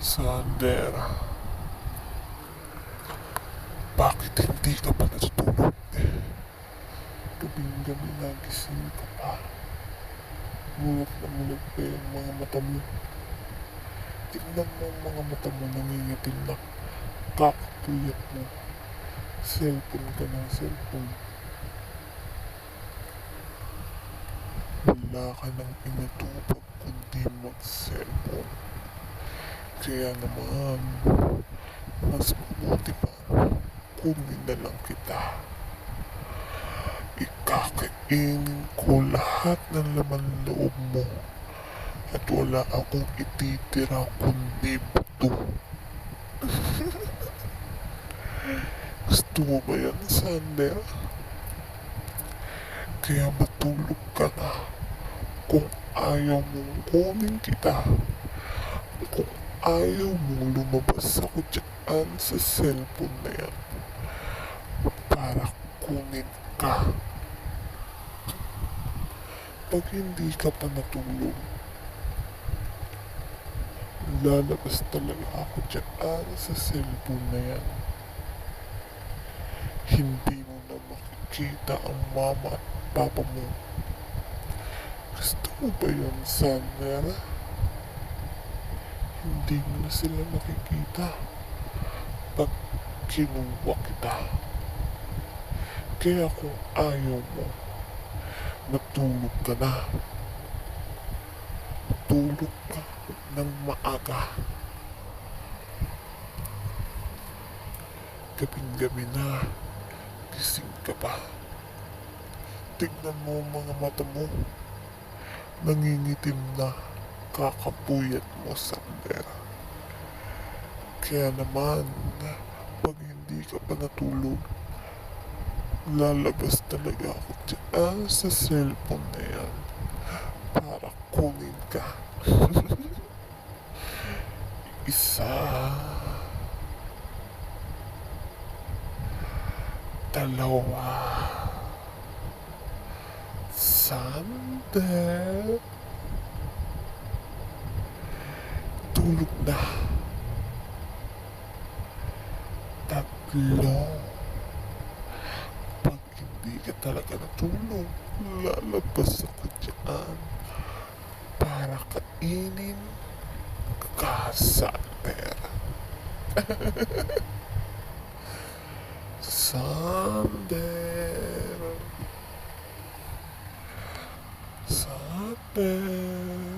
Sander, bakit hindi ka pa natutulog? Gabing gabi nagising ka pa. Mulat na mulat pa yung mga mata mo. Tingnan mo ang mga mata mo, nangingitim na kakapuyat mo. Cellphone ka ng cellphone. Wala ka nang inatupag kundi mag-cellphone. Kaya naman, mas mabuti pa, kunin na lang kita. Ikakainin ko lahat ng laman loob mo at wala akong ititira kundi buto. Gusto mo ba yan, Sander? Kaya matulog ka na kung ayaw mong kunin kita. Kung ayaw mong lumabas ako dyan sa cellphone na yan para kunin ka. Pag hindi ka pa natulog, lalabas talaga ako dyan sa cellphone na yan. Hindi mo na makikita ang mama at papa mo. Gusto mo ba yun, Sander? Hindi mo na sila makikita pag kinuha kita. Kaya kung ayaw mo, natulog ka na. Tulog ka ng maaga. Gabing-gabi na, gising ka pa. Tignan mo ang mga mata mo. Nangingitim na, kakapuyat mo, Sander. Kaya naman, pag hindi ka pa natulog, lalabas talaga ako dyan sa cellphone na yan para kunin ka. Isa, dalawa, Sander, tulog na. Tatlo, pag hindi ka talaga natulog, lalabas ako dyan para kainin ka, Sander. Sander, Sander.